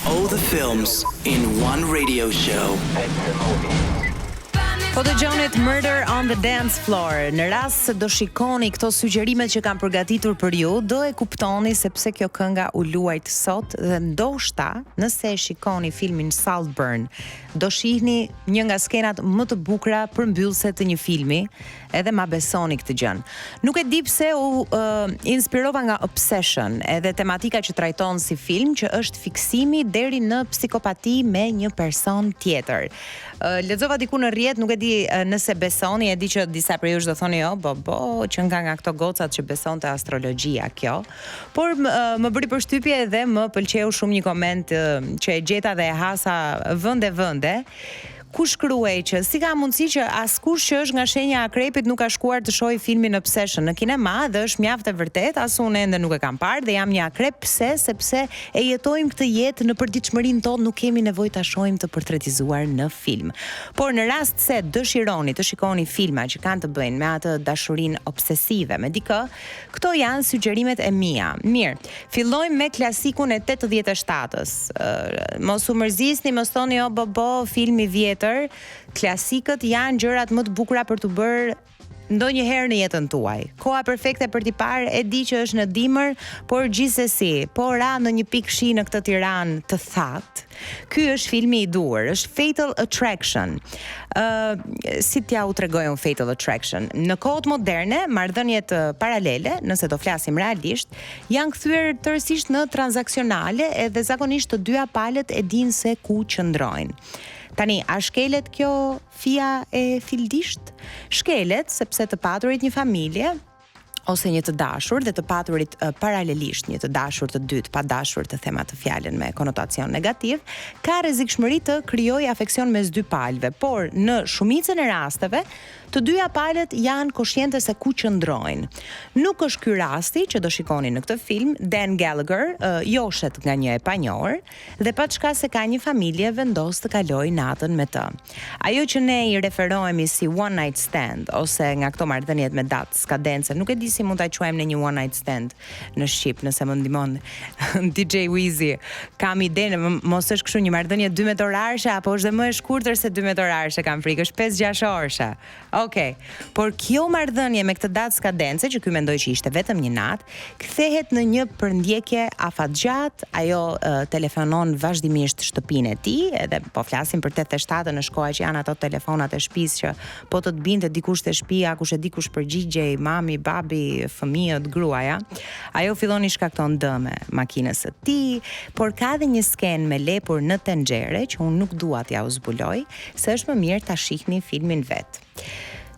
All the films in one radio show. Po dëgjonit Murder on the Dance Floor. Në rast se do shikoni këto sugjerimet që kam përgatitur për ju, do e kuptoni sepse kjo kënga u luajt sot dhe ndoshta, nëse e shikoni filmin Saltburn, do shihni një nga skenat më të bukura përmbyllëse të një filmi, edhe ma besoni këtë gjën. Nuk e di pse u inspirova nga Obsession, edhe tematika që trajton si film, që është fiksimi deri në psikopati me një person tjetër. Lexova diku në rrjet, nuk e di nëse besoni, e di që disa prej jush do thoni që nga këto gocat që beson të astrologjia kjo, por më bëri përshtypje dhe më pëlqeu shumë një koment që e gjeta dhe e hasa vënde, ku shkruaj që si ka mundësi që askush që është nga shenja akrepit nuk ka shkuar të shohë filmin Obsession në kinema, dhe është mjaft e vërtet, as unë ende nuk e kam parë dhe jam një akrep. Pse? Sepse e jetojmë këtë jetë në përditshmërinë tonë, nuk kemi nevojë ta shohim të portretizuar në film. Por në rast se dëshironi të shikoni filma që kanë të bëjnë me atë dashurinë obsesive me dikë, këto janë sugjerimet e mia. Mirë, fillojmë me klasikun e 87-s. Mos u mërzisni, mos thoni filmi vjetër. Klasikët janë gjërat më të bukura për të bërë ndonjëherë në jetën tuaj. Koha perfekte për t'i parë e di që është në dimër, por gjithsesi, po ra në një pikë shi në këtë Tiranë të thatë. Ky është filmi i duhur, është Fatal Attraction. Si t'ja u tregoj unë Fatal Attraction? Në kohët moderne, marrëdhëniet paralele, nëse do flasim realisht, janë kthyer tërësisht në transaksionale, edhe zakonisht të dyja palët e dinë se ku qëndrojnë. Tani, a shkelet kjo fia e fildisht? Shkelet sepse të paturit një familje ose një të dashur dhe të paturit paralelisht një të dashur të dytë, pa dashur të them atë fjalën me konotacion negativ, ka rrezikshmëri të krijojë afeksion mes dy palëve, por në shumicën e rasteve të dyja palët janë koshjente se ku qëndrojnë. Nuk është ky rasti që do shikoni në këtë film. Dan Gallagher joshet nga një e panjohur dhe paçka se ka një familje vendos të kalojë natën me të. Ajo që ne i referohemi si one night stand ose nga këto marrëdhëniet me datë skadence, nuk e di si mund ta quajmë në një one night stand në shqip, nëse më ndihmon DJ Wheezy. Kam idenë, mos është kështu një marrëdhënie 12 orarshe apo është dhe më e shkurtër se 12 orarshe, kam frikë, është 5-6 orëshe. Okej, por kjo marrëdhënie me këtë datë skadence, që ky mendoj që ishte vetëm një natë, kthehet në një përndjekje afatgjat. Ajo telefonon vazhdimisht shtëpinë e tij, edhe po flasim për 87 në shkoja që janë ato telefonat e shtëpisë që po të binte dikush te shtëpia, kush e di kush përgjigjej, mami, babi, fëmijët, gruaja. Ajo fillon i shkakton dëme makinës së tij, por ka edhe një skenë me lepur në tenxhere që unë nuk dua t'ja u zbuloj, se është më mirë ta shihni filmin vet.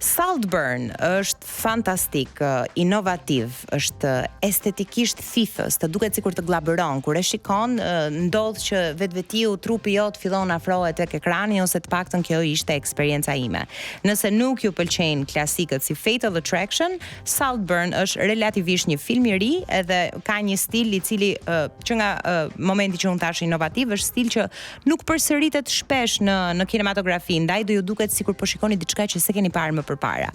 Saltburn është fantastik, inovativ, është estetikisht thithës, të duket sikur të glabëron. Kur e shikon, ndodh që vetvetiu trupi jot fillon afrohet tek ekrani, ose të paktën kjo ishte eksperienca ime. Nëse nuk ju pëlqejnë klasikët si Fatal Attraction, Saltburn është relativisht një film i ri, edhe ka një stil i cili që nga momenti që unë thash inovativ, është stil që nuk përsëritet shpesh në kinematografi, ndaj do ju duket sikur po shikoni diçka që s'e keni parë më përpara.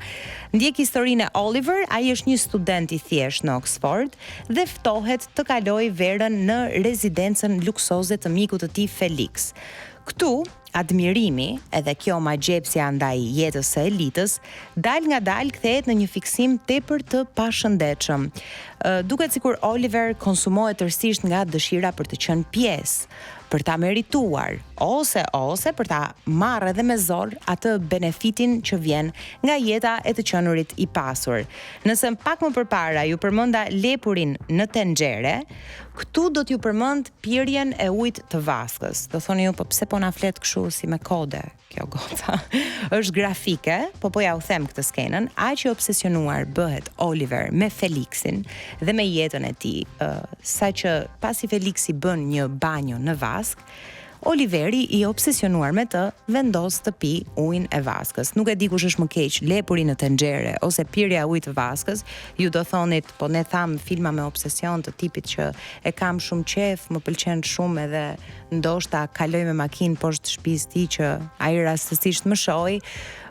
Ndjek historinë e Oliver, ai është një student i thjeshtë në Oxford dhe ftohet të kalojë verën në rezidencën luksoze të mikut të tij Felix. Këtu admirimi, edhe kjo magjepsja ndaj jetës së elitës, dal nga dal kthehet në një fiksim tepër të pashëndetshëm. Duket sikur Oliver konsumohet tërësisht nga dëshira për të qenë pjesë, për ta merituar, ose për ta marrë edhe me zor atë benefitin që vjen nga jeta e të qenurit i pasur. Nëse pak më përpara ju përmenda lepurin në tenxhere, këtu do t'ju përmend pirjen e ujit të vaskës. Do thoni ju, po pse po na flet kështu si me kode kjo goca? Është grafike, po ja u them këtë skenën, aq i obsesionuar bëhet Oliver me Felixin dhe me jetën e tij, saqë pasi Felixi bën një banjo në vask, Oliveri i obsesionuar me të vendos të pi ujin e vaskës. Nuk e di kush është më keq, lepuri në tenxhere ose pirja e ujit të vaskës. Ju do thonit, po ne tham filma me obsesion të tipit që e kam shumë qef, më pëlqen shumë edhe ndoshta kaloj me makinë poshtë shtëpisë tij që ai rastësisht më shohi.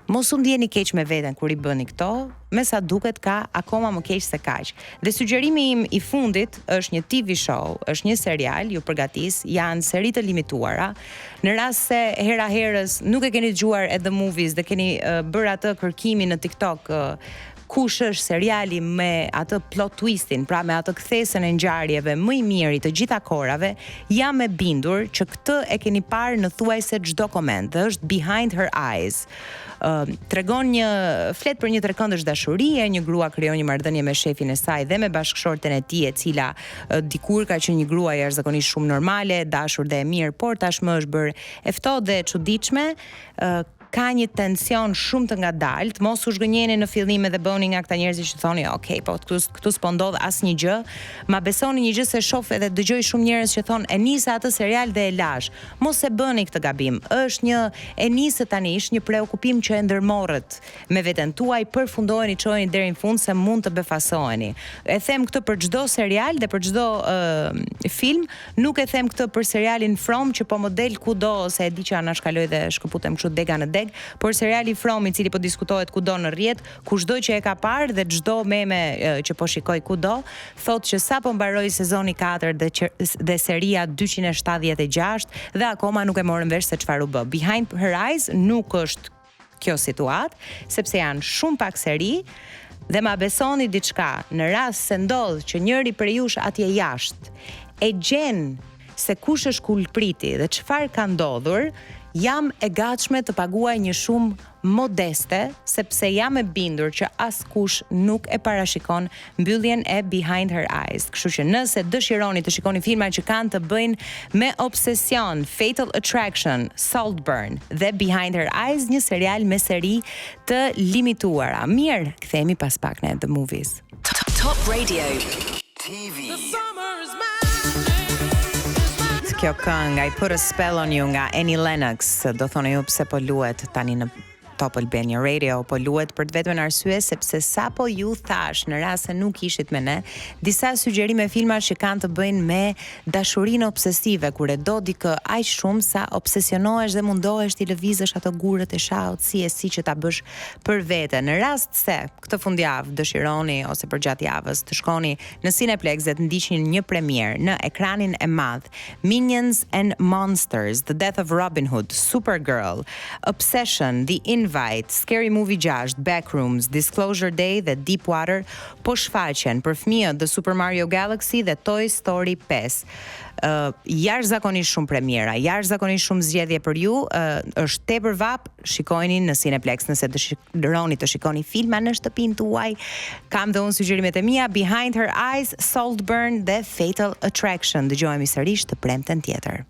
mos u ndjeni keq me veten kur i bëni këto, me sa duket ka akoma më keq se kaq. Dhe sugjerimi im i fundit është një TV show, është një serial, ju përgatis, janë seri të limituara. Në rast se hera herës nuk e keni dëgjuar The Movies dhe keni bërë atë kërkimin në TikTok, kush është seriali me atë plot twistin, pra me atë kthesën e ngjarjeve më i miri të gjitha kohërave, jam e bindur që këtë e keni parë në thuajse çdo koment. Është Behind Her Eyes. Tregon flet për një trekëndësh dashurie, një grua krijon një marrëdhënie me shefin e saj dhe me bashkëshorten e tij, e cila dikur ka qenë një grua jashtëzakonisht shumë normale, dashur dhe e mirë, por tashmë është bërë e ftohtë dhe e çuditshme. Ka një tension shumë të ngadalt, mos u zhgënjeni në fillim edhe bëni nga këta njerëz që thoni, "Ok, po këtu s'po ndodh asnjë gjë." Ma besoni një gjë se shoh edhe dëgjoj shumë njerëz që thonë, "E nisa atë serial dhe e lash." Mos e bëni këtë gabim. Është e nisë tani, është një preokupim që e ndërmorët me veten tuaj, përfundojeni, çojeni deri në fund se mund të befasoheni. E them këtë për çdo serial dhe për çdo film, nuk e them këtë për serialin From që po model kudo, se e di që ana shkaloj dhe shkëputem kështu dega në deg, por seriali From i cili po diskutohet kudo në rrjet, kushdo që e ka parë dhe çdo meme që po shikoj kudo, thotë që sapo mbaroi sezoni 4 dhe seria 276 dhe akoma nuk e morën vesh se çfarë u bë. Behind Her Eyes nuk është kjo situatë, sepse janë shumë pak seri. Dhe ma besoni diçka, në rast se ndodh që njëri prej jush atje jashtë e gjen se kush është kulpriti dhe çfarë ka ndodhur, jam e gatshme të paguaj një shumë modeste, sepse jam e bindur që askush nuk e parashikon mbylljen e Behind Her Eyes. Kështu që nëse dëshironi të shikoni filma që kanë të bëjnë me obsesion, Fatal Attraction, Saltburn dhe Behind Her Eyes, një serial me seri të limituara. Mirë, kthehemi pas pak në The Movies. Top Radio TV. Kjo këngë, I Put a Spell on You nga Annie Lennox, do thoni ju pse po luhet tani në Top Albania Radio, po luhet për të vetën arsye sepse sapo ju thash, në rast se nuk ishit me ne, disa sugjerime filma që kanë të bëjnë me dashurinë obsesive, kur e do dikë aq shumë sa obsesionohesh dhe mundohesh ti lëvizësh ato gurët e shahut si që ta bësh për vete. Në rast se këtë fundjavë dëshironi ose për gjatë javës të shkoni në Cineplex dhe të ndiqni një premierë në ekranin e madh, Minions and Monsters, The Death of Robin Hood, Supergirl, Obsession, The Invite, Scary Movie 6, Backrooms, Disclosure Day dhe Deepwater, po shfaqen për fëmijët The Super Mario Galaxy dhe Toy Story 5. Jashtëzakonisht shumë premiera, jashtëzakonisht shumë zgjedhje për ju, është tepër vap, shikojeni në Cineplex nëse dëshironi të shikoni filma në shtëpinë tuaj. Kam dhe unë sugjerimet e mia, Behind Her Eyes, Saltburn dhe Fatal Attraction. Dëgjohemi sërish të premten tjetër.